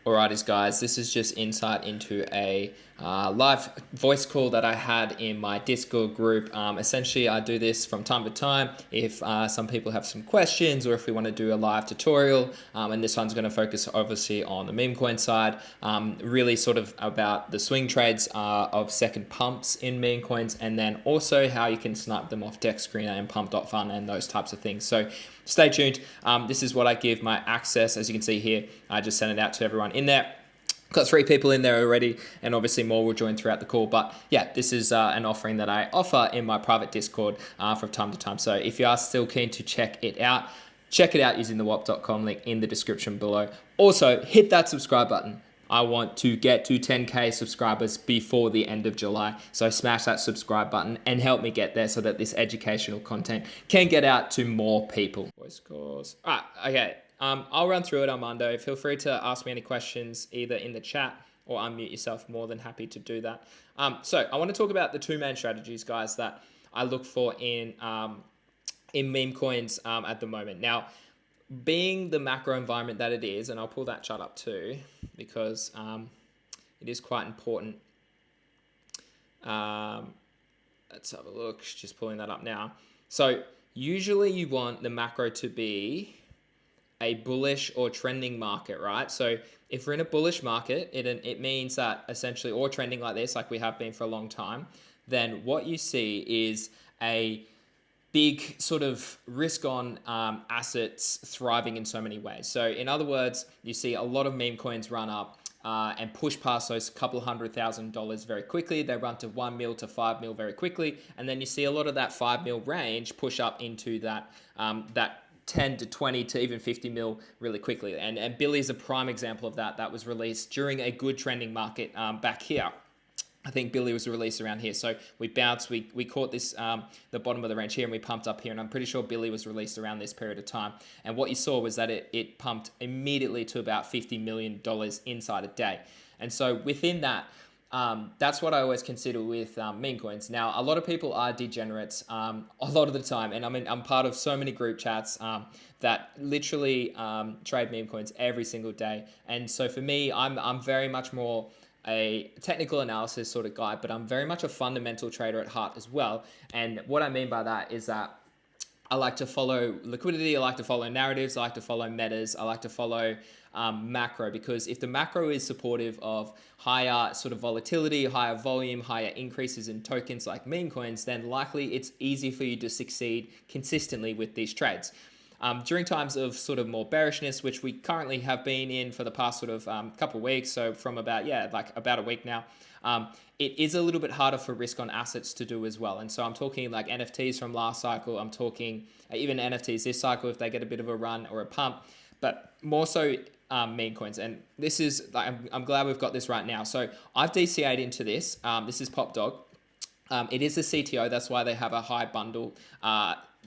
Alrighties, guys, this is just insight into a live voice call that I had in my Discord group. Essentially, I do this from time to time if some people have some questions or if we want to do a live tutorial. And this one's going to focus obviously on the MEMECOIN side, really sort of about the swing trades of second pumps in MEMECOINs, and then also how you can snipe them off Deck Screener and Pump.fun and those types of things. So stay tuned. This is what I give my access. As you can see here, I just sent it out to everyone in there. Got 3 people in there already, and obviously more will join throughout the call. But yeah, this is an offering that I offer in my private Discord from time to time. So if you are still keen to check it out using the wop.com link in the description below. Also, hit that subscribe button. I want to get to 10K subscribers before the end of July. So smash that subscribe button and help me get there so that this educational content can get out to more people. Voice calls. All right, okay. I'll run through it, Armando. Feel free to ask me any questions either in the chat or unmute yourself. More than happy to do that. So I want to talk about the 2 main strategies, guys, that I look for in MEMECOINs at the moment. Now, being the macro environment that it is, and I'll pull that chart up too, because it is quite important. Let's have a look, just pulling that up now. So usually you want the macro to be a bullish or trending market, right? So if we're in a bullish market, it means that essentially, or trending like this, like we have been for a long time, then what you see is a big sort of risk on assets thriving in so many ways. So in other words, you see a lot of meme coins run up and push past those couple $100,000 very quickly. They run to 1 mil to 5 mil very quickly. And then you see a lot of that 5 mil range push up into that, that 10 to 20 to even 50 mil really quickly. And Billy is a prime example of that. That was released during a good trending market back here. I think Billy was released around here. So we bounced, we caught this, the bottom of the range here, and we pumped up here. And I'm pretty sure Billy was released around this period of time. And what you saw was that it pumped immediately to about $50 million inside a day. And so within that, that's what I always consider with meme coins. Now, a lot of people are degenerates a lot of the time. And I mean, I'm part of so many group chats that literally trade meme coins every single day. And so for me, I'm very much more a technical analysis sort of guy, but I'm very much a fundamental trader at heart as well. And what I mean by that is that I like to follow liquidity, I like to follow narratives, I like to follow metas, I like to follow macro, because if the macro is supportive of higher sort of volatility, higher volume, higher increases in tokens like meme coins, then likely it's easy for you to succeed consistently with these trades. During times of sort of more bearishness, which we currently have been in for the past sort of couple of weeks, so from about, like about a week now, it is a little bit harder for risk on assets to do as well. And so I'm talking like NFTs from last cycle, I'm talking even NFTs this cycle if they get a bit of a run or a pump, but more so meme coins. And this is, like, I'm glad we've got this right now. So I've DCA'd into this. This is Pop Dog. It is a CTO, that's why they have a high bundle.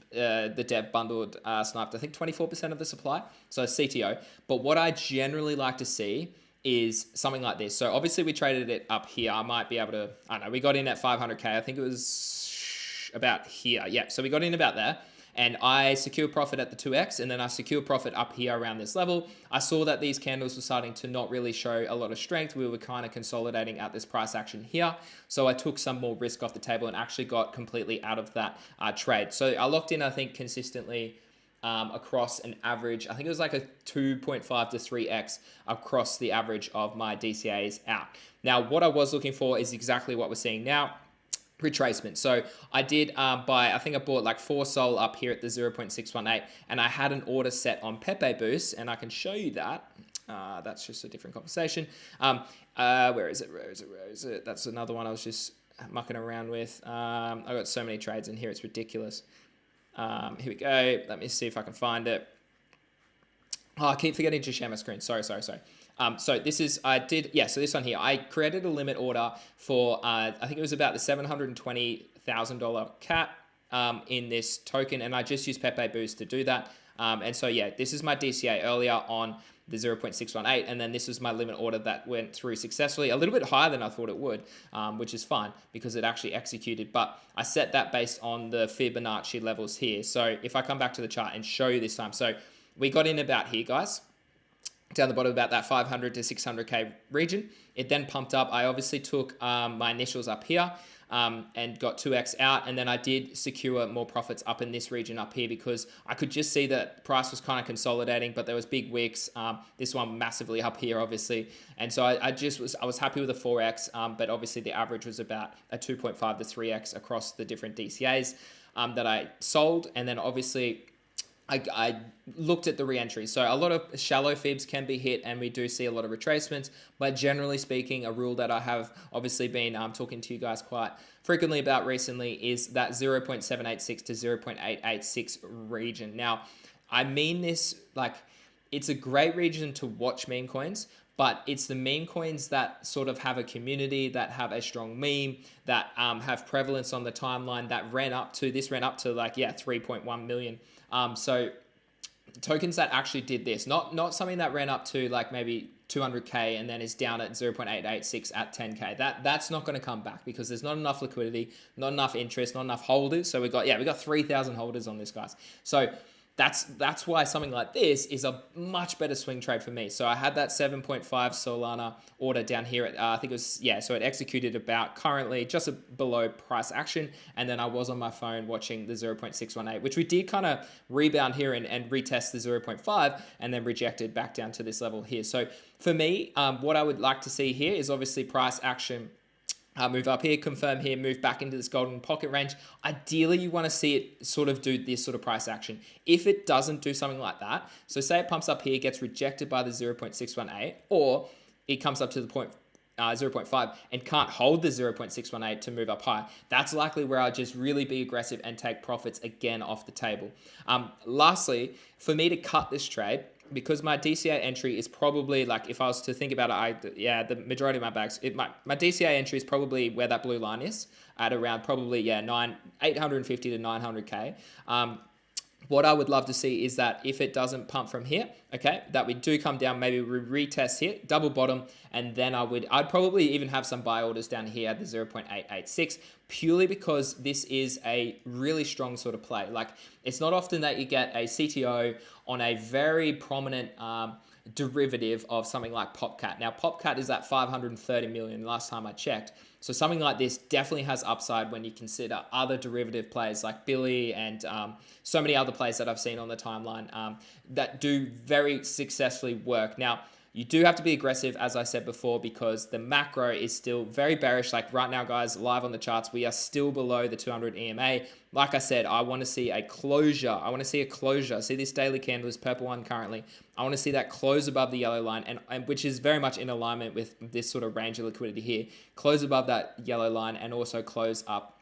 The dev bundled sniped, I think 24% of the supply, so CTO. But what I generally like to see is something like this. So obviously we traded it up here. I might be able to, I don't know, we got in at 500K. I think it was about here. Yeah, so we got in about there. And I secured profit at the 2x, and then I secured profit up here around this level. I saw that these candles were starting to not really show a lot of strength. We were kind of consolidating at this price action here. So I took some more risk off the table and actually got completely out of that trade. So I locked in, I think, consistently across an average, I think it was like a 2.5 to 3x across the average of my DCAs out. Now, what I was looking for is exactly what we're seeing now. Retracement. So I did buy, I think I bought like 4 SOL up here at the 0.618, and I had an order set on Pepe Boost, and I can show you that. That's just a different conversation. Where is it? That's another one I was just mucking around with. I got so many trades in here, it's ridiculous. Here we go. Let me see if I can find it. Oh, I keep forgetting to share my screen. Sorry. So this is, so this one here, I created a limit order for, I think it was about the $720,000 cap in this token, and I just used Pepe Boost to do that. And so, yeah, this is my DCA earlier on the 0.618, and then this was my limit order that went through successfully, a little bit higher than I thought it would, which is fine because it actually executed, but I set that based on the Fibonacci levels here. So if I come back to the chart and show you this time, so we got in about here, guys. down the bottom about that 500 to 600K region. It then pumped up. I obviously took my initials up here and got 2x out. And then I did secure more profits up in this region up here because I could just see that price was kind of consolidating, but there was big wicks. This one massively up here, obviously. And so I was happy with the 4x, but obviously the average was about a 2.5 to 3x across the different DCAs that I sold. And then obviously I looked at the re-entry. So a lot of shallow fibs can be hit and we do see a lot of retracements, but generally speaking, a rule that I have obviously been talking to you guys quite frequently about recently is that 0.786 to 0.886 region. Now, I mean this, like, it's a great region to watch meme coins, but it's the meme coins that sort of have a community, that have a strong meme, that have prevalence on the timeline, that ran up to like, yeah, 3.1 million. So tokens that actually did this, not something that ran up to like maybe 200K and then is down at 0.886 at 10K. That's not going to come back because there's not enough liquidity, not enough interest, not enough holders. So we got 3,000 holders on this, guys. So that's why something like this is a much better swing trade for me. So I had that 7.5 Solana order down here at, I think it was, yeah, so it executed about currently just below price action. And then I was on my phone watching the 0.618, which we did kind of rebound here and retest the 0.5 and then rejected back down to this level here. So for me, what I would like to see here is obviously price action. Move up here, confirm here, move back into this golden pocket range. Ideally, you want to see it sort of do this sort of price action. If it doesn't do something like that, so say it pumps up here, gets rejected by the 0.618, or it comes up to the 0.5 and can't hold the 0.618 to move up high, that's likely where I'll just really be aggressive and take profits again off the table. Lastly, for me to cut this trade, because my DCA entry is probably like, if I was to think about it, the majority of my bags, my DCA entry is probably where that blue line is at around probably, 850 to 900K. What I would love to see is that if it doesn't pump from here, okay, that we do come down, maybe we retest here, double bottom, and then I'd probably even have some buy orders down here at the 0.886, purely because this is a really strong sort of play. Like, it's not often that you get a CTO on a very prominent derivative of something like PopCat. Now, PopCat is at 530 million last time I checked. So something like this definitely has upside when you consider other derivative plays like Billy and so many other plays that I've seen on the timeline that do very successfully work. Now, you do have to be aggressive, as I said before, because the macro is still very bearish. Like right now, guys, live on the charts, we are still below the 200 EMA. Like I said, I want to see a closure. I want to see a closure. See this daily candle, this purple one currently. I want to see that close above the yellow line, and which is very much in alignment with this sort of range of liquidity here. Close above that yellow line and also close up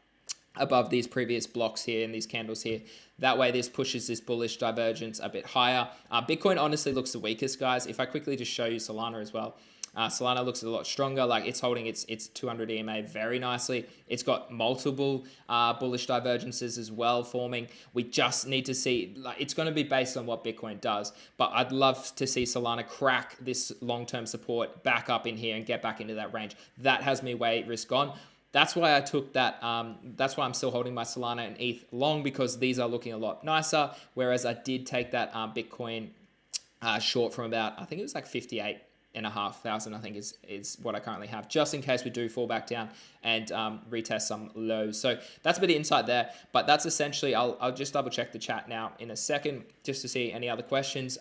above these previous blocks here and these candles here. That way this pushes this bullish divergence a bit higher. Bitcoin honestly looks the weakest, guys. If I quickly just show you Solana as well. Solana looks a lot stronger. Like it's holding its 200 EMA very nicely. It's got multiple bullish divergences as well forming. We just need to see, like, it's going to be based on what Bitcoin does. But I'd love to see Solana crack this long-term support back up in here and get back into that range. That has me way risk on. That's why I took that. That's why I'm still holding my Solana and ETH long, because these are looking a lot nicer. Whereas I did take that Bitcoin short from about, I think it was like 58,500, I think is what I currently have, just in case we do fall back down and retest some lows. So that's a bit of insight there, but that's essentially, I'll just double check the chat now in a second just to see any other questions.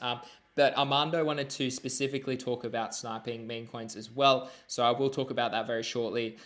But Armando wanted to specifically talk about sniping meme coins as well. So I will talk about that very shortly.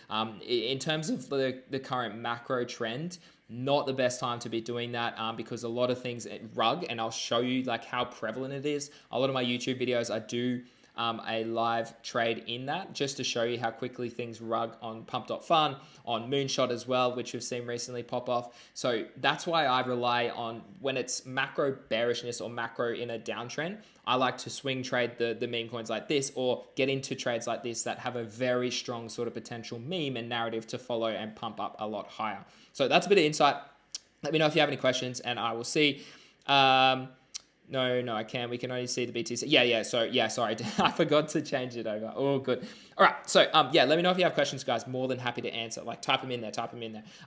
In terms of the current macro trend, not the best time to be doing that because a lot of things rug, and I'll show you like how prevalent it is. A lot of my YouTube videos, I do a live trade in that just to show you how quickly things rug on pump.fun, on Moonshot as well, which we've seen recently pop off. So that's why I rely on, when it's macro bearishness or macro in a downtrend, I like to swing trade the meme coins like this, or get into trades like this that have a very strong sort of potential meme and narrative to follow and pump up a lot higher. So that's a bit of insight. Let me know if you have any questions and I will see. No, I can. We can only see the BTC. Yeah. So, yeah, sorry. I forgot to change it over. Oh, good. All right. So, yeah, let me know if you have questions, guys. More than happy to answer. Like, type them in there.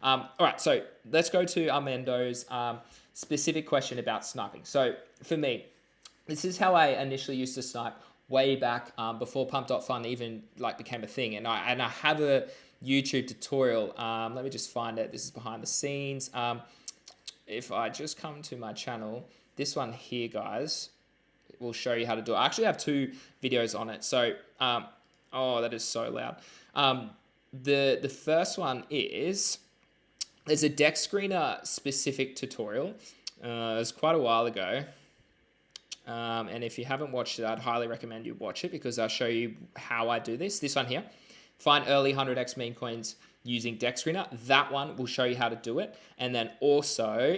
All right. So, let's go to Armando's specific question about sniping. So, for me, this is how I initially used to snipe way back before pump.fun even like became a thing. And I have a YouTube tutorial. Let me just find it. This is behind the scenes. If I just come to my channel, this one here, guys, will show you how to do it. I actually have 2 videos on it. So, oh, that is so loud. The first one is, there's a deck screener specific tutorial. It was quite a while ago. And if you haven't watched it, I'd highly recommend you watch it because I'll show you how I do this. This one here, find early 100x meme coins using deck screener. That one will show you how to do it. And then also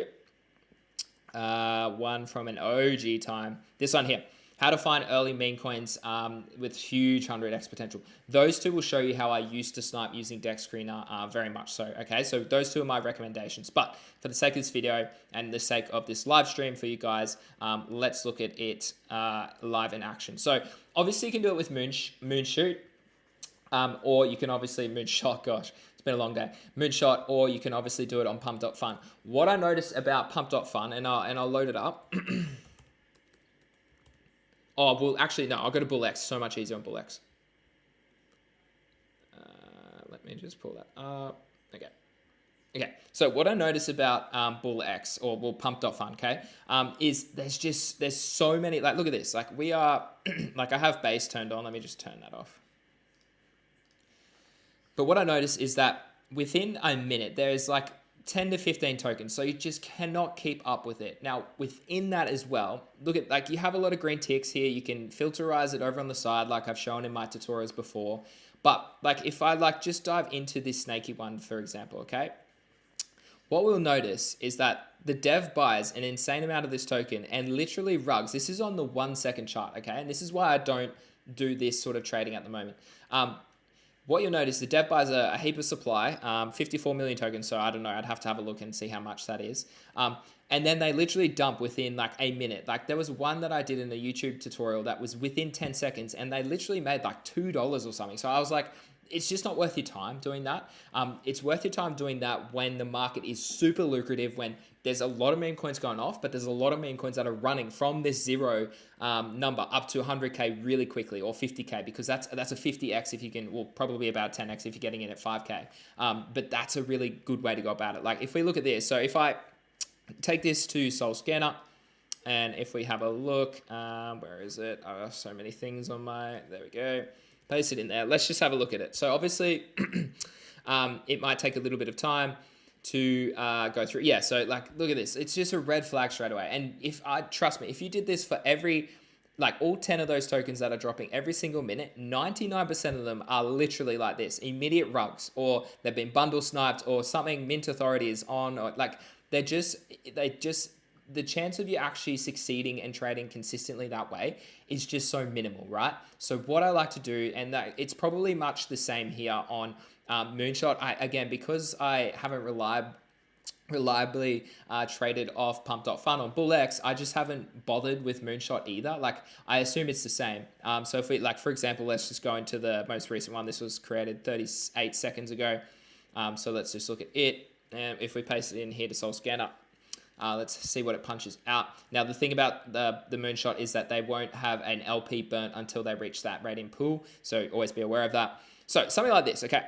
one from an OG time, this one here, how to find early meme coins with huge 100x potential. Those 2 will show you how I used to snipe using deck screener very much so. Okay, so those 2 are my recommendations. But for the sake of this video and the sake of this live stream for you guys, let's look at it live in action. So obviously you can do it with Moonshoot, or you can obviously Moonshot, gosh, it's been a long day, Moonshot, or you can obviously do it on pump.fun. What I noticed about pump.fun, and I'll load it up. Oh, well, actually, no, I'll go to BullX. So much easier on BullX. Let me just pull that up. Okay. So what I noticed about BullX, or well, pump.fun, okay, is there's so many, like, look at this. Like, we are, like, I have base turned on. Let me just turn that off. But what I noticed is that within a minute, there's like 10 to 15 tokens. So you just cannot keep up with it. Now, within that as well, look at, like, you have a lot of green ticks here. You can filterize it over on the side, like I've shown in my tutorials before. But like, if I like just dive into this snaky one, for example, okay, what we'll notice is that the dev buys an insane amount of this token and literally rugs. This is on the 1 second chart, okay? And this is why I don't do this sort of trading at the moment. What you'll notice, the dev buys a heap of supply, 54 million tokens. So I don't know, I'd have to have a look and see how much that is. And then they literally dump within like a minute. Like, there was one that I did in the YouTube tutorial that was within 10 seconds and they literally made like $2 or something. So I was like, it's just not worth your time doing that. It's worth your time doing that when the market is super lucrative, when there's a lot of meme coins going off, but there's a lot of meme coins that are running from this 0 number up to 100K really quickly, or 50K, because that's a 50x if you can, well, probably about 10x if you're getting in at 5K. But that's a really good way to go about it. Like, if we look at this, so if I take this to Soul Scanner, and if we have a look, where is it? I have so many things on my, there we go. Paste it in there. Let's just have a look at it. So obviously, it might take a little bit of time to go through. Yeah, so like, look at this. It's just a red flag straight away. And trust me, if you did this for every, like all 10 of those tokens that are dropping every single minute, 99% of them are literally like this, immediate rugs, or they've been bundle sniped, or something Mint Authority is on, or like, they just, the chance of you actually succeeding and trading consistently that way is just so minimal, right? So what I like to do, and that it's probably much the same here on Moonshot. Again, because I haven't reliably traded off pump.fun on BullX, I just haven't bothered with Moonshot either. Like, I assume it's the same. So if we, like, for example, let's just go into the most recent one. This was created 38 seconds ago. So let's just look at it. And if we paste it in here to Soul Scanner, let's see what it punches out. Now, the thing about the Moonshot is that they won't have an LP burnt until they reach that rating pool. So always be aware of that. So something like this, okay.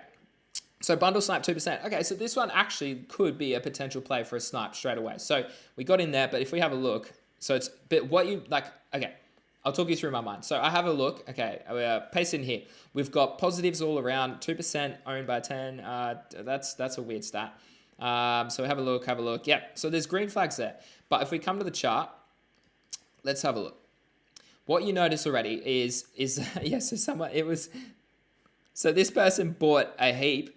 So bundle snipe 2%. Okay, so this one actually could be a potential play for a snipe straight away. So we got in there, but if we have a look, so it's, but what you like, okay, I'll talk you through my mind. So I have a look, okay, paste in here. We've got positives all around, 2% owned by 10. That's a weird stat. So have a look. Yeah, so there's green flags there. But if we come to the chart, let's have a look. What you notice already is yes, so this person bought a heap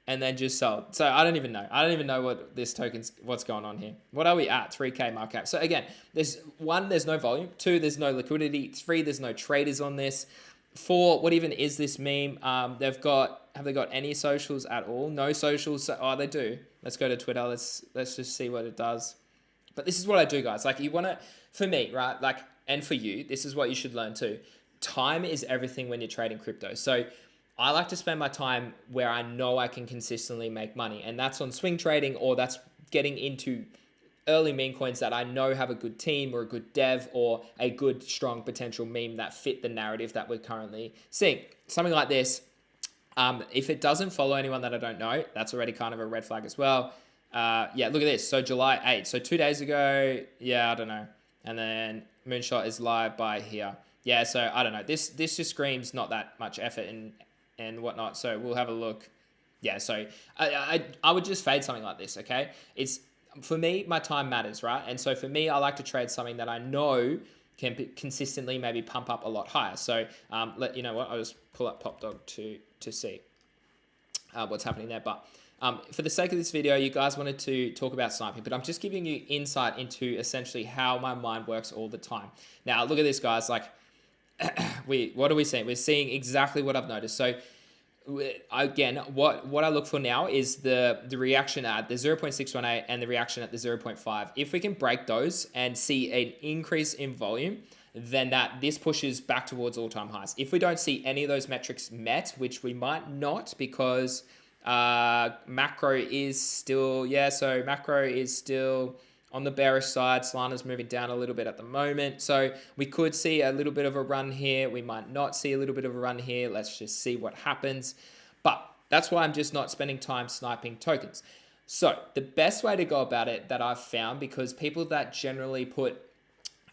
and then just sold. So I don't even know what this what's going on here. What are we at? 3K market cap. So again, there's no volume. 2, there's no liquidity. 3, there's no traders on this. 4, what even is this meme? Have they got any socials at all? No socials. Oh, they do. Let's go to Twitter. Let's just see what it does. But this is what I do, guys. Like, you want to, for me, right? Like, and for you, this is what you should learn too. Time is everything when you're trading crypto. So I like to spend my time where I know I can consistently make money. And that's on swing trading, or that's getting into early meme coins that I know have a good team or a good dev or a good, strong potential meme that fit the narrative that we're currently seeing. Something like this, if it doesn't follow anyone that I don't know, that's already kind of a red flag as well. Yeah, look at this. So July 8th. So 2 days ago, yeah, I don't know. And then Moonshot is live by here. Yeah, so I don't know. This just screams not that much effort and whatnot. So we'll have a look. Yeah, so I would just fade something like this, okay? It's, for me, my time matters, right? And so for me, I like to trade something that I know can consistently maybe pump up a lot higher. So you know what, I'll just pull up Pop Dog to see what's happening there. But for the sake of this video, you guys wanted to talk about sniping, but I'm just giving you insight into essentially how my mind works all the time. Now, look at this, guys. Like, what are we seeing? We're seeing exactly what I've noticed. So again, what I look for now is the reaction at the 0.618 and the reaction at the 0.5. If we can break those and see an increase in volume, then this pushes back towards all-time highs. If we don't see any of those metrics met, which we might not, because macro is still, so macro is still on the bearish side. Solana's moving down a little bit at the moment. So we could see a little bit of a run here. We might not see a little bit of a run here. Let's just see what happens. But that's why I'm just not spending time sniping tokens. So the best way to go about it that I've found, because people that generally put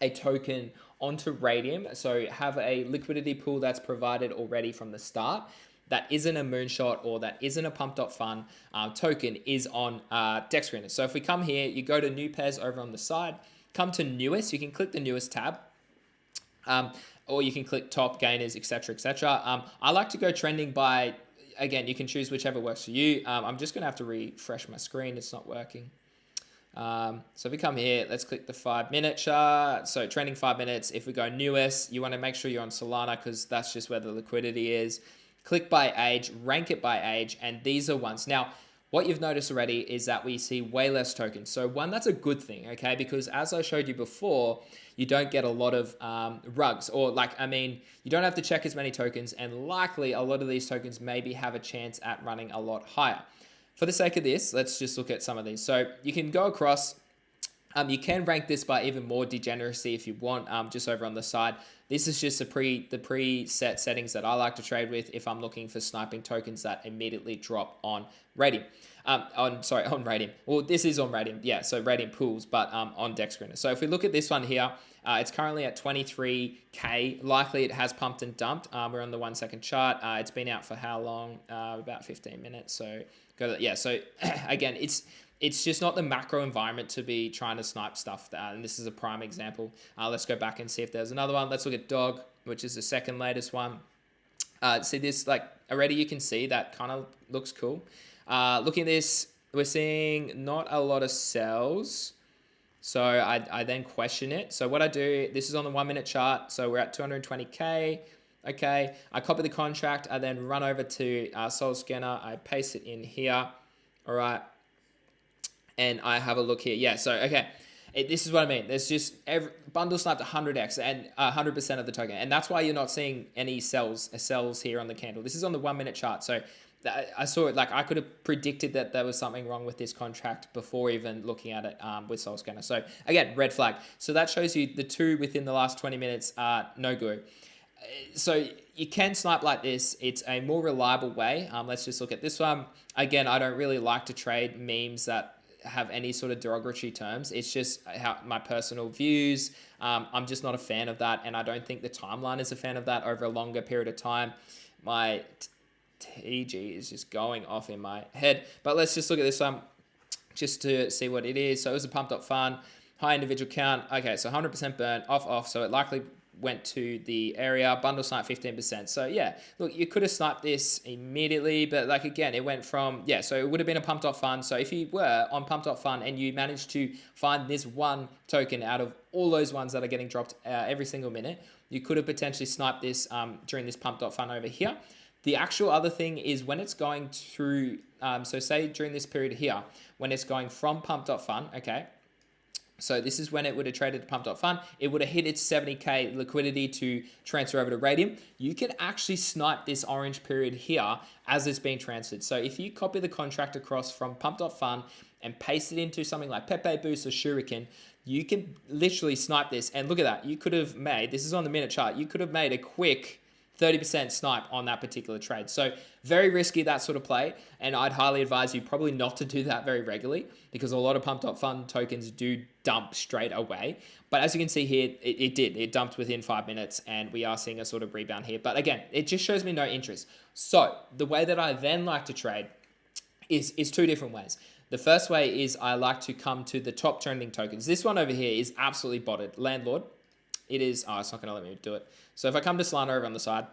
a token onto Radium, so have a liquidity pool that's provided already from the start, that isn't a moonshot or that isn't a pump.fun token, is on DEX Screener. So if we come here, you go to new pairs over on the side, come to newest, you can click the newest tab, or you can click top gainers, etc., etc. I like to go trending by, again, you can choose whichever works for you. I'm just gonna have to refresh my screen, it's not working. So if we come here, let's click the 5-minute chart. So trending 5 minutes. If we go newest, you want to make sure you're on Solana because that's just where the liquidity is. Click by age, rank it by age, and these are ones. Now, what you've noticed already is that we see way less tokens. So one, that's a good thing, okay? Because as I showed you before, you don't get a lot of rugs, or you don't have to check as many tokens, and likely a lot of these tokens maybe have a chance at running a lot higher. For the sake of this, let's just look at some of these. So you can go across, you can rank this by even more degeneracy if you want, just over on the side. This is just the preset settings that I like to trade with if I'm looking for sniping tokens that immediately drop on Radium. On Radium. Well, this is on Radium. Yeah, so Radium pools, but on DEX Screener. So if we look at this one here, it's currently at 23K. Likely it has pumped and dumped. We're on the 1 second chart. It's been out for how long? About 15 minutes. So so again, it's just not the macro environment to be trying to snipe stuff. And this is a prime example. Let's go back and see if there's another one. Let's look at Dog, which is the second latest one. See this, like already you can see that kind of looks cool. Looking at this, we're seeing not a lot of sells. So I then question it. So what I do, this is on the 1 minute chart. So we're at 220K. Okay, I copy the contract. I then run over to Soul Scanner. I paste it in here. All right. And I have a look here. Yeah, so, okay. This is what I mean. There's just bundle sniped 100x and 100% of the token. And that's why you're not seeing any sells here on the candle. This is on the 1 minute chart. So I saw it, like I could have predicted that there was something wrong with this contract before even looking at it with Soul Scanner. So again, red flag. So that shows you the two within the last 20 minutes are no good. So you can snipe like this. It's a more reliable way. Let's just look at this one. Again, I don't really like to trade memes that have any sort of derogatory terms. It's just how my personal views. I'm just not a fan of that. And I don't think the timeline is a fan of that over a longer period of time. My TG is just going off in my head. But let's just look at this one just to see what it is. So it was a pumped up fun, high individual count. Okay, so 100% burn, off. So it likely went to the area, bundle snipe 15%. So yeah, look, you could have sniped this immediately, but like again, it went from, so it would have been a pumped up fund. So if you were on pumped up fund and you managed to find this one token out of all those ones that are getting dropped every single minute, you could have potentially sniped this during this pumped up fund over here. The actual other thing is when it's going through, so say during this period here, when it's going from pumped up fund, okay, So this is when it would have traded to pump.fun. It would have hit its 70K liquidity to transfer over to Radium. You can actually snipe this orange period here as it's being transferred. So if you copy the contract across from pump.fun and paste it into something like Pepe Boost or Shuriken, you can literally snipe this. And look at that. You could have made, this is on the minute chart, you could have made a quick 30% snipe on that particular trade. So very risky, that sort of play. And I'd highly advise you probably not to do that very regularly, because a lot of pump.fun tokens do dump straight away. But as you can see here, it did. It dumped within 5 minutes, and we are seeing a sort of rebound here. But again, it just shows me no interest. So the way that I then like to trade is two different ways. The first way is I like to come to the top trending tokens. This one over here is absolutely botted. Landlord. It is, oh, it's not going to let me do it. So if I come to Solana over on the side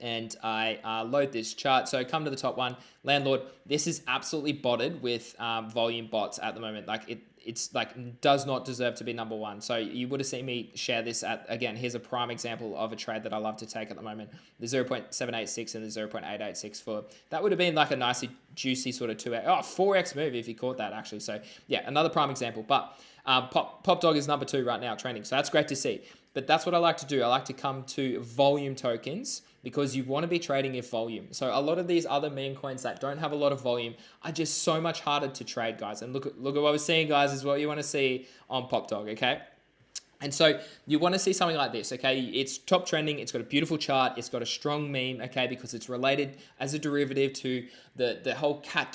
and I load this chart, so come to the top one, Landlord, this is absolutely botted with volume bots at the moment. Like it's like does not deserve to be number one. So you would have seen me share this at, again, here's a prime example of a trade that I love to take at the moment. The 0.786 and the 0.886 for, that would have been like a nicely juicy sort of 4x move if you caught that actually. So yeah, another prime example, but Pop Dog is number 2 right now trending. So that's great to see. But that's what I like to do. I like to come to volume tokens because you want to be trading if volume. So a lot of these other meme coins that don't have a lot of volume are just so much harder to trade, guys. And look at what we're seeing, guys, is what you want to see on Pop Dog, okay? And so you want to see something like this, okay? It's top trending. It's got a beautiful chart. It's got a strong meme, okay? Because it's related as a derivative to the whole cat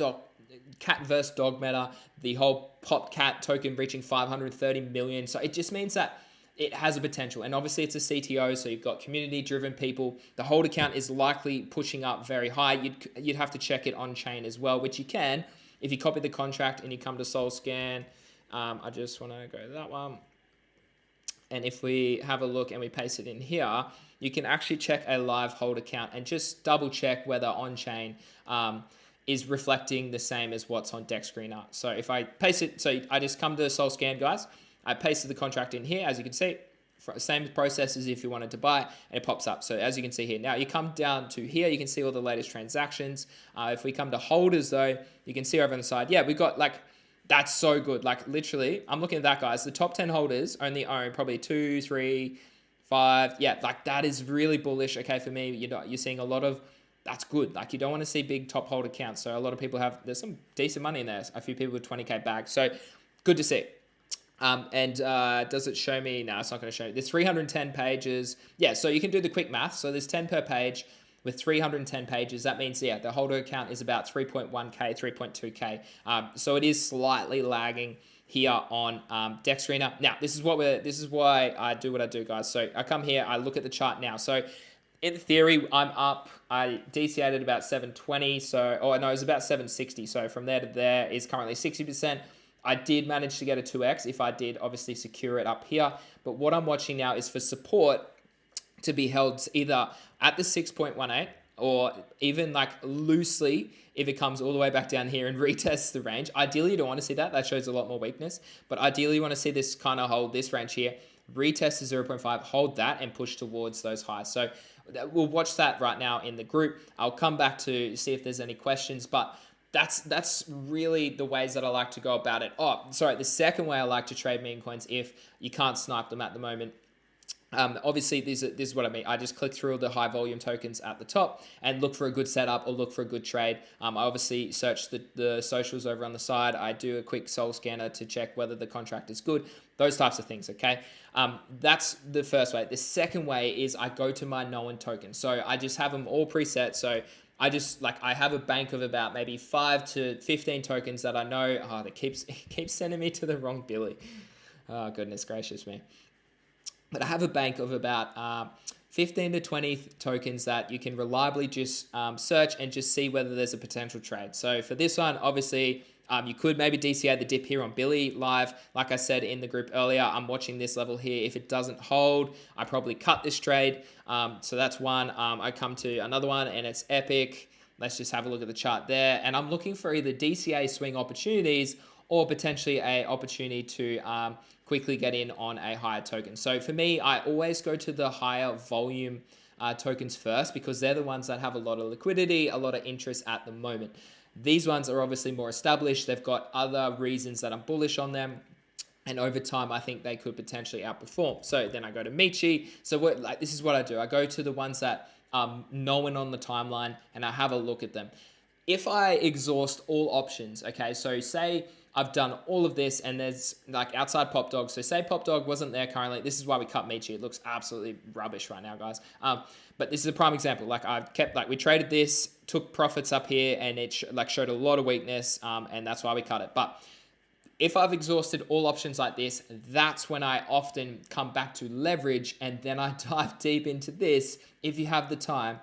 versus dog meta, the whole Pop Cat token reaching 530 million. So it just means that it has a potential. And obviously it's a CTO, so you've got community-driven people. The hold account is likely pushing up very high. You'd have to check it on-chain as well, which you can if you copy the contract and you come to SolScan. I just want to go to that one. And if we have a look and we paste it in here, you can actually check a live hold account and just double check whether on-chain is reflecting the same as what's on Deck Screener. So if I paste it, so I just come to SolScan, guys. I pasted the contract in here, as you can see. Same process as if you wanted to buy it, and it pops up. So as you can see here, now you come down to here, you can see all the latest transactions. If we come to holders though, you can see over on the side, yeah, we got like, that's so good. Like literally, I'm looking at that, guys. The top 10 holders only own probably 2, 3, 5. Yeah, like that is really bullish. Okay, for me, you're seeing a lot of, that's good. Like you don't want to see big top hold accounts. So a lot of people there's some decent money in there. A few people with 20K bags. So good to see. Does it show me? No, it's not going to show me. There's 310 pages. Yeah, so you can do the quick math. So there's 10 per page with 310 pages. That means, yeah, the holder account is about 3.1K, 3.2K. So it is slightly lagging here on Deck Screener. Now, this is why I do what I do, guys. So I come here, I look at the chart now. So in theory, I'm up. I DCA'd at about 720. So, oh no, it was about 760. So from there to there is currently 60%. I did manage to get a 2x if I did obviously secure it up here. But what I'm watching now is for support to be held either at the 6.18 or even like loosely if it comes all the way back down here and retests the range. Ideally, you don't want to see that. That shows a lot more weakness. But ideally, you want to see this kind of hold this range here, retest to 0.5, hold that and push towards those highs. So we'll watch that right now in the group. I'll come back to see if there's any questions, but that's really the ways that I like to go about it. Oh, sorry. The second way I like to trade meme coins if you can't snipe them at the moment. Obviously, this is what I mean. I just click through all the high volume tokens at the top and look for a good setup or look for a good trade. I obviously search the socials over on the side. I do a quick soul scanner to check whether the contract is good. Those types of things, okay? That's the first way. The second way is I go to my known tokens. So I just have them all preset. So I have a bank of about maybe 5 to 15 tokens that I know. Oh, that keeps sending me to the wrong Billy. Oh, goodness gracious me. But I have a bank of about 15 to 20 tokens that you can reliably just search and just see whether there's a potential trade. So for this one, obviously, you could maybe DCA the dip here on Billy live. Like I said in the group earlier, I'm watching this level here. If it doesn't hold, I probably cut this trade. So that's one. I come to another one and it's epic. Let's just have a look at the chart there. And I'm looking for either DCA swing opportunities or potentially a opportunity to quickly get in on a higher token. So for me, I always go to the higher volume tokens first because they're the ones that have a lot of liquidity, a lot of interest at the moment. These ones are obviously more established. They've got other reasons that I'm bullish on them. And over time, I think they could potentially outperform. So then I go to Michi. So this is what I do. I go to the ones that known on the timeline, and I have a look at them. If I exhaust all options, okay, so say I've done all of this and there's like outside Pop Dog. So say Pop Dog wasn't there currently. This is why we cut Michi. It looks absolutely rubbish right now, guys. But this is a prime example. Like I've kept, like we traded this, took profits up here, and it showed a lot of weakness, and that's why we cut it. But if I've exhausted all options like this, that's when I often come back to leverage, and then I dive deep into this if you have the time,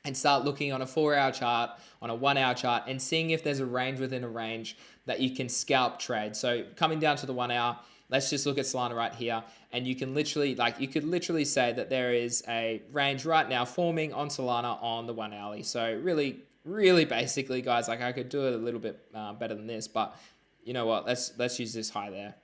and start looking on a 4-hour chart, on a 1-hour chart, and seeing if there's a range within a range that you can scalp trade. So coming down to the 1 hour, let's just look at Solana right here, and you can literally, you could literally say that there is a range right now forming on Solana on the 1 hourly. So really basically, guys, like I could do it a little bit better than this, but you know what? Let's use this high there.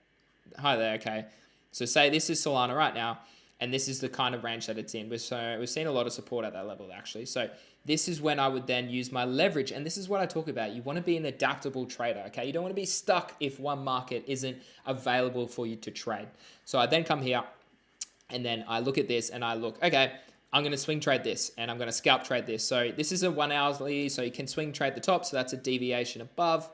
Okay. So say this is Solana right now, and this is the kind of range that it's in. So we've seen a lot of support at that level, actually. So this is when I would then use my leverage, and this is what I talk about. You want to be an adaptable trader, okay? You don't want to be stuck if one market isn't available for you to trade. So I then come here, and then I look at this, and I look, okay, I'm going to swing trade this, and I'm going to scalp trade this. So this is a 1 hourly, so you can swing trade the top, so that's a deviation above.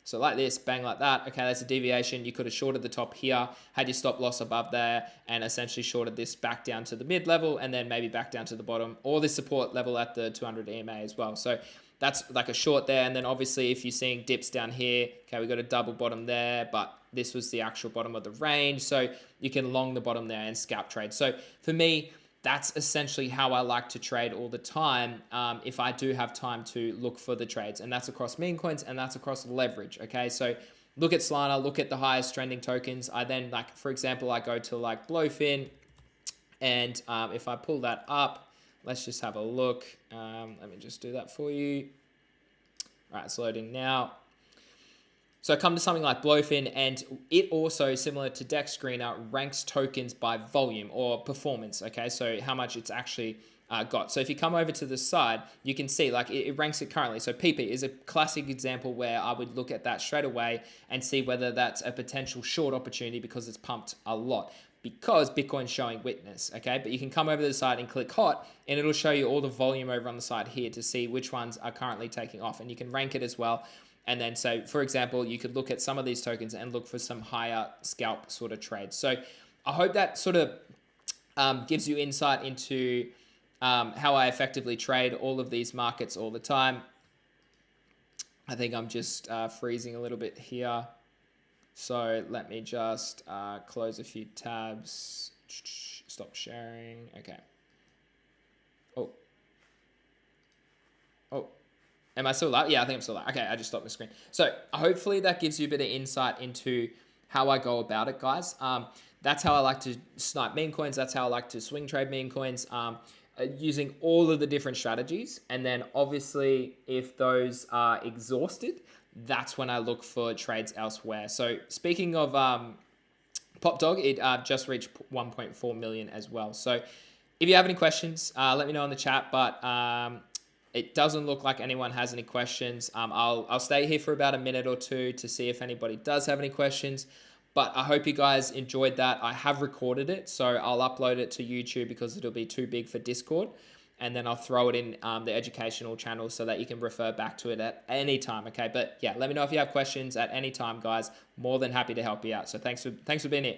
So like this, bang, like that. Okay, that's a deviation. You could have shorted the top here, had your stop loss above there, and essentially shorted this back down to the mid level, and then maybe back down to the bottom, or the support level at the 200 EMA as well. So that's like a short there. And then obviously if you're seeing dips down here, okay, we got a double bottom there, but this was the actual bottom of the range. So you can long the bottom there and scalp trade. So for me, that's essentially how I like to trade all the time, if I do have time to look for the trades. And that's across memecoins, and that's across leverage, okay? So look at Solana, look at the highest trending tokens. I then, for example, I go to Blowfin, and if I pull that up, let's just have a look. Let me just do that for you. All right, it's loading now. So I come to something like Blowfin, and it also, similar to Dex Screener, ranks tokens by volume or performance, okay? So how much it's actually got. So if you come over to the side, you can see it ranks it currently. So PP is a classic example where I would look at that straight away and see whether that's a potential short opportunity because it's pumped a lot, because Bitcoin's showing weakness, okay? But you can come over to the side and click hot, and it'll show you all the volume over on the side here to see which ones are currently taking off, and you can rank it as well. And then, so for example, you could look at some of these tokens and look for some higher scalp sort of trades. So I hope that sort of gives you insight into how I effectively trade all of these markets all the time. I think I'm just freezing a little bit here. So let me just close a few tabs. Stop sharing. Okay. Oh. Am I still live? Yeah, I think I'm still live. Okay, I just stopped the screen. So hopefully that gives you a bit of insight into how I go about it, guys. That's how I like to snipe meme coins. That's how I like to swing trade meme coins, using all of the different strategies. And then obviously if those are exhausted, that's when I look for trades elsewhere. So speaking of Pop Dog, it just reached 1.4 million as well. So if you have any questions, let me know in the chat. But it doesn't look like anyone has any questions. I'll stay here for about a minute or two to see if anybody does have any questions. But I hope you guys enjoyed that. I have recorded it, so I'll upload it to YouTube because it'll be too big for Discord. And then I'll throw it in the educational channel so that you can refer back to it at any time, okay? But yeah, let me know if you have questions at any time, guys. More than happy to help you out. So thanks for being here.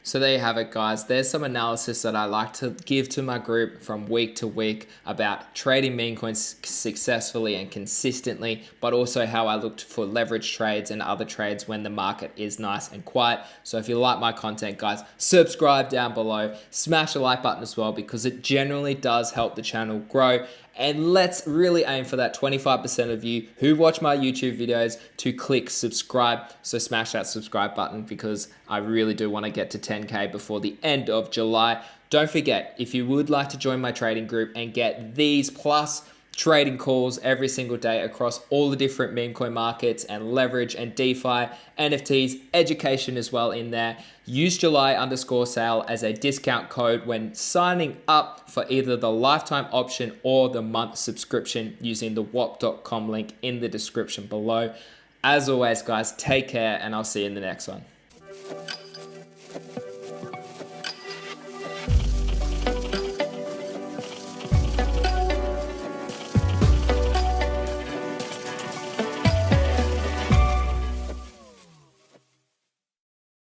So there you have it, guys. There's some analysis that I like to give to my group from week to week about trading meme coins successfully and consistently, but also how I looked for leverage trades and other trades when the market is nice and quiet. So if you like my content, guys, subscribe down below, smash the like button as well, because it generally does help the channel grow. And let's really aim for that 25% of you who watch my YouTube videos to click subscribe. So smash that subscribe button because I really do want to get to 10K before the end of July. Don't forget, if you would like to join my trading group and get these plus trading calls every single day across all the different meme coin markets and leverage and DeFi, NFTs, education as well in there, use July_sale as a discount code when signing up for either the lifetime option or the month subscription using the whop.com link in the description below. As always, guys, take care and I'll see you in the next one. Bye.